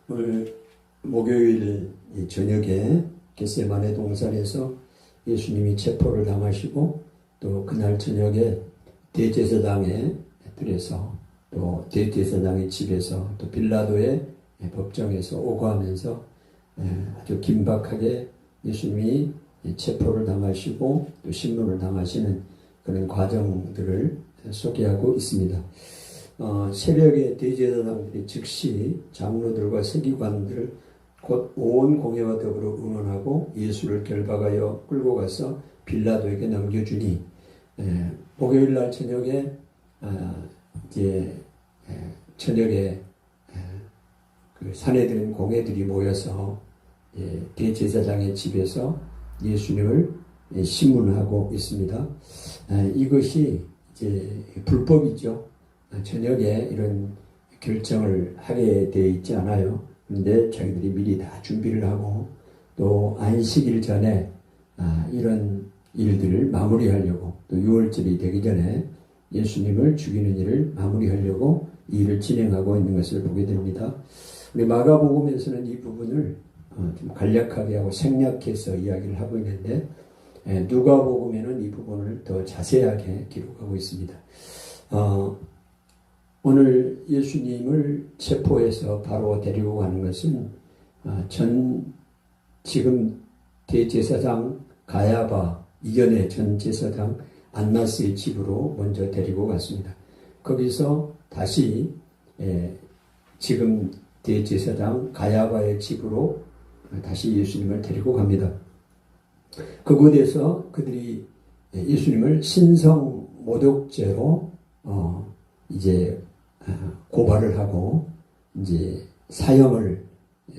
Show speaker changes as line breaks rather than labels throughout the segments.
오늘 목요일 저녁에 겟세마네 동산에서 예수님이 체포를 당하시고 또 그날 저녁에 대제사장에 들여서 또 대제사장의 집에서 또 빌라도의 법정에서 오고하면서 아주 긴박하게 예수님이 체포를 당하시고 또 신문을 당하시는 그런 과정들을 소개하고 있습니다. 새벽에 대제사장들이 즉시 장로들과 서기관들을 곧 온 공회와 더불어 응원하고 예수를 결박하여 끌고 가서 빌라도에게 넘겨주니 목요일 날 저녁에 저녁에 그 사내들인 공회들이 모여서 대제사장의 집에서 예수님을 심문하고 있습니다. 이것이 이제 불법이죠. 저녁에 이런 결정을 하게 되어 있지 않아요. 그런데 자기들이 미리 다 준비를 하고 또 안식일 전에 이런 일들을 마무리하려고 또 6월절이 되기 전에 예수님을 죽이는 일을 마무리하려고 이 일을 진행하고 있는 것을 보게 됩니다. 우리 마가복음에서는 이 부분을 좀 간략하게 하고 생략해서 이야기를 하고 있는데 누가복음에는 이 부분을 더 자세하게 기록하고 있습니다. 오늘 예수님을 체포해서 바로 데리고 가는 것은 지금 대제사장 가야바 이전의 전 제사장 안나스의 집으로 먼저 데리고 갔습니다. 거기서 다시 지금 대제사장 가야바의 집으로 다시 예수님을 데리고 갑니다. 그곳에서 그들이 예수님을 신성 모독죄로 이제 고발을 하고 이제 사형을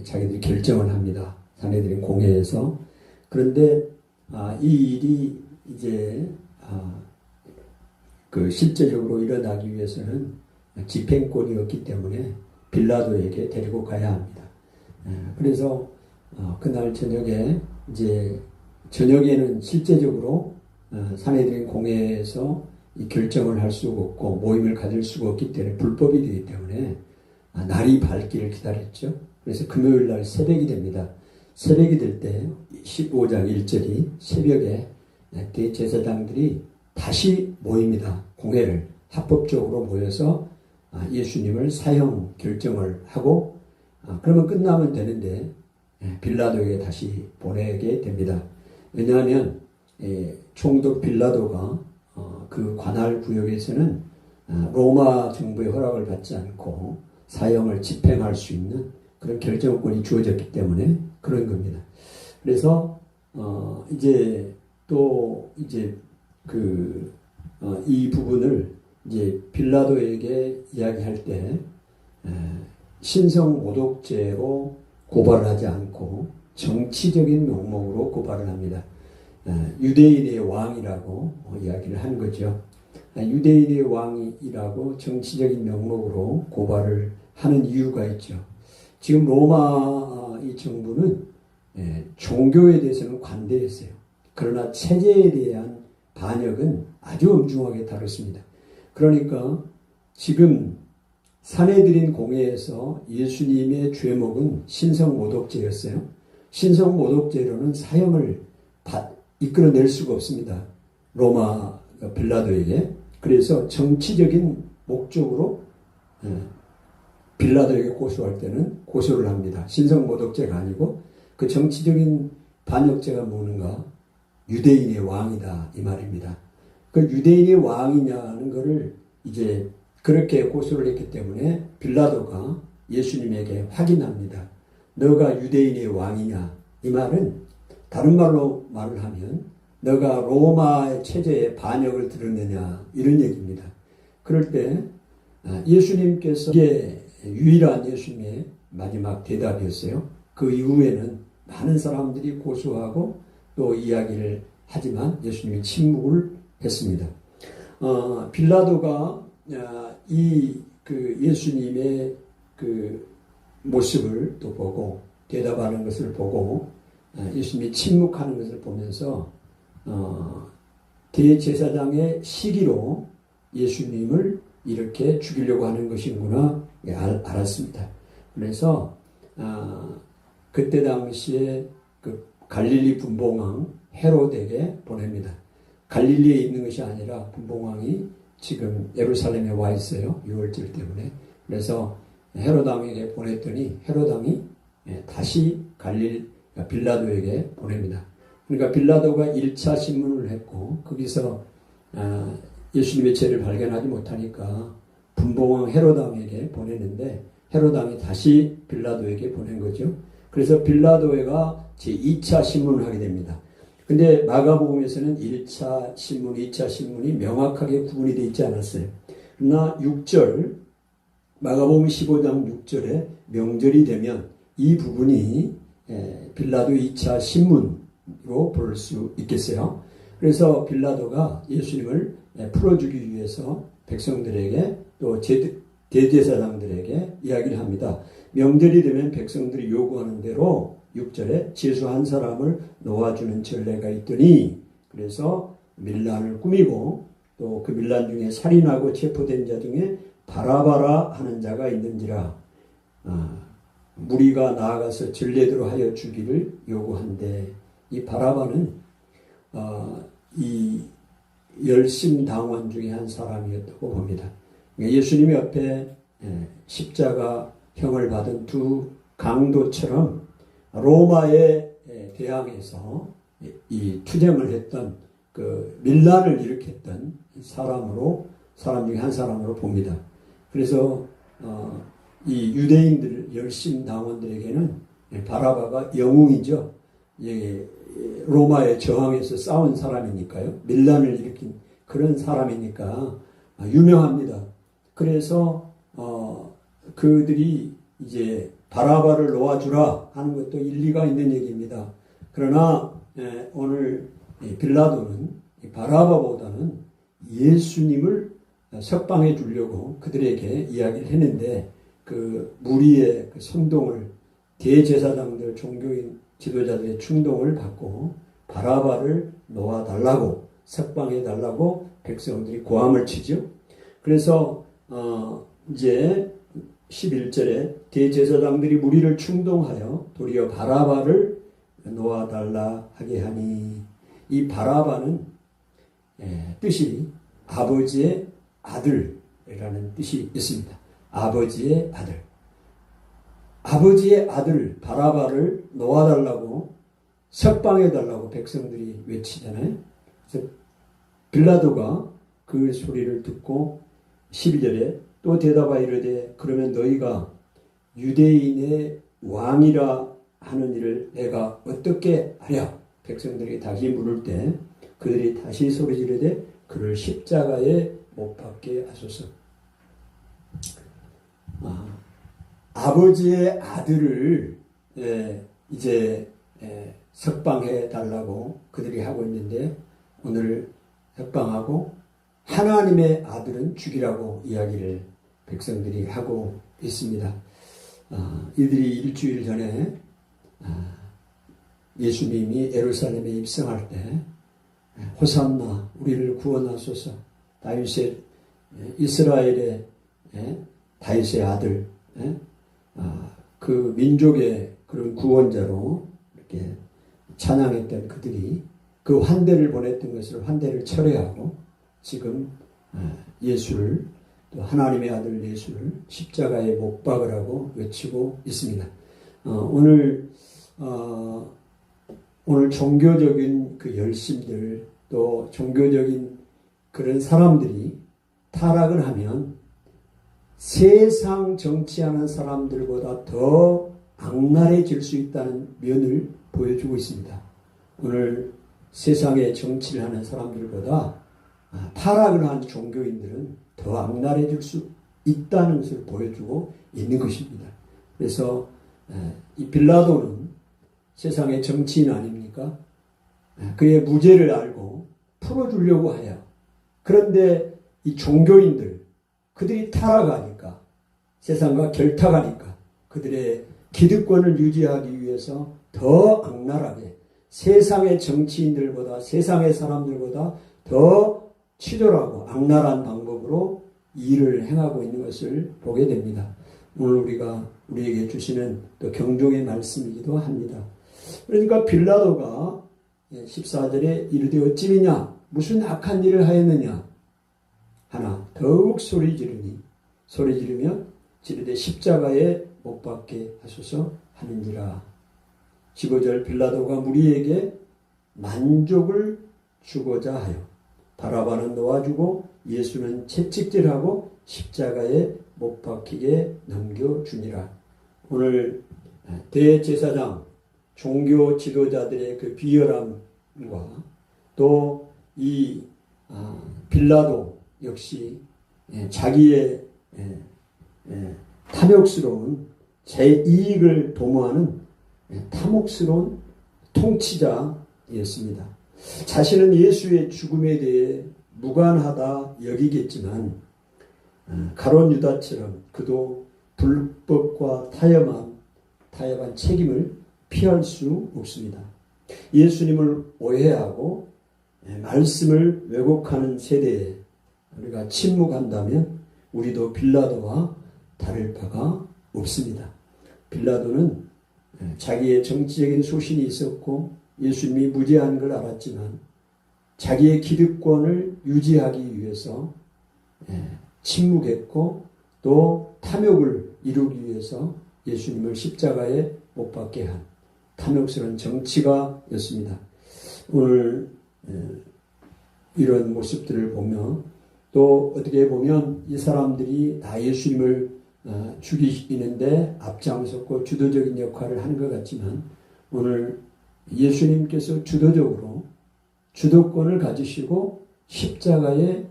자기들이 결정을 합니다. 자네들이 공회에서. 그런데 이 일이 이제 그 실제적으로 일어나기 위해서는 집행권이었기 때문에 빌라도에게 데리고 가야 합니다. 그래서 그날 저녁에 이제 저녁에는 실제적으로 사내들인 공회에서 이 결정을 할 수가 없고 모임을 가질 수가 없기 때문에 불법이 되기 때문에 날이 밝기를 기다렸죠. 그래서 금요일 날 새벽이 됩니다. 새벽이 될 때 15장 1절이 새벽에 대제사장들이 다시 모입니다. 공회를 합법적으로 모여서 예수님을 사형 결정을 하고 그러면 끝나면 되는데 빌라도에게 다시 보내게 됩니다. 왜냐하면 총독 빌라도가 그 관할 구역에서는 로마 정부의 허락을 받지 않고 사형을 집행할 수 있는 그런 결정권이 주어졌기 때문에 그런 겁니다. 그래서 이제 또 이제 이 부분을 이제 빌라도에게 이야기할 때 신성 모독죄로 고발을 하지 않고 정치적인 명목으로 고발을 합니다. 유대인의 왕이라고 이야기를 한 거죠. 유대인의 왕이라고 정치적인 명목으로 고발을 하는 이유가 있죠. 지금 로마 이 정부는 종교에 대해서는 관대했어요. 그러나 체제에 대한 반역은 아주 엄중하게 다뤘습니다. 그러니까 지금 사내들인 공회에서 예수님의 죄목은 신성모독죄였어요. 신성모독죄로는 사형을 이끌어낼 수가 없습니다. 로마 빌라도에게. 그래서 정치적인 목적으로 빌라도에게 고소할 때는 고소를 합니다. 신성모독죄가 아니고 그 정치적인 반역죄가 뭐는가? 유대인의 왕이다 이 말입니다. 그 유대인의 왕이냐는 것을 이제 그렇게 고소를 했기 때문에 빌라도가 예수님에게 확인합니다. 너가 유대인의 왕이냐? 이 말은 다른 말로 말을 하면 너가 로마의 체제에 반역을 드러내냐 이런 얘기입니다. 그럴 때 예수님께서 이게 유일한 예수님의 마지막 대답이었어요. 그 이후에는 많은 사람들이 고소하고 또 이야기를 하지만 예수님이 침묵을 했습니다. 빌라도가 예수님의 그 모습을 또 보고 대답하는 것을 보고 예수님이 침묵하는 것을 보면서 대제사장의 시기로 예수님을 이렇게 죽이려고 하는 것이구나 알았습니다. 그래서 그때 당시에 그 갈릴리 분봉왕 헤롯에게 보냅니다. 갈릴리에 있는 것이 아니라 분봉왕이 지금 예루살렘에 와 있어요. 유월절 때문에. 그래서 헤롯 왕에게 보냈더니 헤롯 왕이 다시 빌라도에게 보냅니다. 그러니까 빌라도가 1차 신문을 했고 거기서 예수님의 죄를 발견하지 못하니까 분봉왕 헤롯 왕에게 보내는데 헤롯 왕이 다시 빌라도에게 보낸 거죠. 그래서 빌라도가 제2차 신문을 하게 됩니다. 근데 마가복음에서는 1차 신문, 2차 신문이 명확하게 구분이 되어 있지 않았어요. 그러나 6절, 마가복음 15장 6절에 명절이 되면 이 부분이 빌라도 2차 신문으로 볼 수 있겠어요. 그래서 빌라도가 예수님을 풀어주기 위해서 백성들에게 또 대제사장들에게 이야기를 합니다. 명절이 되면 백성들이 요구하는 대로 6절에 죄수 한 사람을 놓아주는 전례가 있더니 그래서 밀란을 꾸미고 또 그 밀란 중에 살인하고 체포된 자 중에 바라바라 하는 자가 있는지라 무리가 나아가서 전례대로 하여 주기를 요구한데 이 바라바는 이 열심당원 중에 한 사람이었다고 봅니다. 예수님 옆에 십자가형을 받은 두 강도처럼 로마에 대항해서 이 투쟁을 했던 그 밀란을 일으켰던 사람 중에 한 사람으로 봅니다. 그래서 이 유대인들 열심당원들에게는 바라바가 영웅이죠. 로마에 저항해서 싸운 사람이니까요. 밀란을 일으킨 그런 사람이니까 유명합니다. 그래서 그들이 이제 바라바를 놓아주라 하는 것도 일리가 있는 얘기입니다. 그러나 오늘 빌라도는 바라바보다는 예수님을 석방해 주려고 그들에게 이야기를 했는데 그 무리의 그 선동을 대제사장들 종교인 지도자들의 충동을 받고 바라바를 놓아달라고 석방해달라고 백성들이 고함을 치죠. 그래서 이제 11절에 대제사장들이 무리를 충동하여 도리어 바라바를 놓아달라 하게 하니 이 바라바는 뜻이 아버지의 아들이라는 뜻이 있습니다. 아버지의 아들. 아버지의 아들 바라바를 놓아달라고 석방해달라고 백성들이 외치잖아요. 그래서 빌라도가 그 소리를 듣고 12절에 또 대답하여 이르되 그러면 너희가 유대인의 왕이라 하는 일을 내가 어떻게 하랴? 백성들이 다시 물을 때 그들이 다시 소리 지르되 그를 십자가에 못 박게 하소서. 아버지의 아들을 이제 석방해 달라고 그들이 하고 있는데 오늘 석방하고 하나님의 아들은 죽이라고 이야기를 백성들이 하고 있습니다. 이들이 일주일 전에 예수님이 예루살렘에 입성할 때 호산나 우리를 구원하소서 다윗의 이스라엘의 다윗의 아들 그 민족의 그런 구원자로 이렇게 찬양했던 그들이 그 환대를 보냈던 것을 환대를 철회하고 지금 예수를 또 하나님의 아들 예수를 십자가에 못 박으라고 외치고 있습니다. 오늘 종교적인 그 열심들 또 종교적인 그런 사람들이 타락을 하면 세상 정치하는 사람들보다 더 악랄해질 수 있다는 면을 보여주고 있습니다. 오늘 세상에 정치를 하는 사람들보다 타락을 한 종교인들은 더 악랄해질 수 있다는 것을 보여주고 있는 것입니다. 그래서 이 빌라도는 세상의 정치인 아닙니까? 그의 무죄를 알고 풀어주려고 해요. 그런데 이 종교인들 그들이 타락하니까 세상과 결탁하니까 그들의 기득권을 유지하기 위해서 더 악랄하게 세상의 정치인들보다 세상의 사람들보다 더 치졸하고 악랄한 방법으로 일을 행하고 있는 것을 보게 됩니다. 오늘 우리에게 주시는 또 경종의 말씀이기도 합니다. 그러니까 빌라도가 14절에 이르되 어찌리냐 무슨 악한 일을 하였느냐 하나 더욱 소리 지르면 지르되 십자가에 못 박게 하소서 하는지라. 15절 빌라도가 무리에게 만족을 주고자 하여 바라바는 놓아주고 예수는 채찍질하고 십자가에 못 박히게 넘겨주니라. 오늘 대제사장 종교 지도자들의 그 비열함과 또 이 빌라도 역시 자기의 탐욕스러운 제 이익을 도모하는 탐욕스러운 통치자였습니다. 자신은 예수의 죽음에 대해 무관하다 여기겠지만 가룟 유다처럼 그도 불법과 타협한 책임을 피할 수 없습니다. 예수님을 오해하고 말씀을 왜곡하는 세대에 우리가 침묵한다면 우리도 빌라도와 다를 바가 없습니다. 빌라도는 자기의 정치적인 소신이 있었고 예수님이 무죄한 걸 알았지만 자기의 기득권을 유지하기 위해서 침묵했고 또 탐욕을 이루기 위해서 예수님을 십자가에 못 박게 한 탐욕스러운 정치가였습니다. 오늘 이런 모습들을 보며 또 어떻게 보면 이 사람들이 다 예수님을 죽이는데 앞장섰고 주도적인 역할을 하는 것 같지만 오늘 예수님께서 주도적으로 주도권을 가지시고 십자가에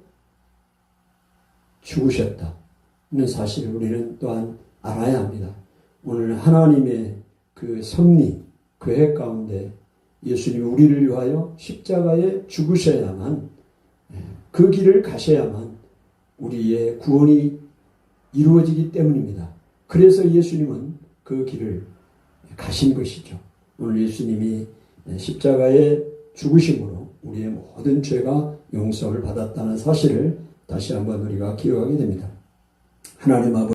죽으셨다는 사실을 우리는 또한 알아야 합니다. 오늘 하나님의 그 섭리, 계획 가운데 예수님이 우리를 위하여 십자가에 죽으셔야만 그 길을 가셔야만 우리의 구원이 이루어지기 때문입니다. 그래서 예수님은 그 길을 가신 것이죠. 오늘 예수님이 십자가에 죽으심으로 우리의 모든 죄가 용서를 받았다는 사실을 다시 한번 우리가 기억하게 됩니다. 하나님 아버지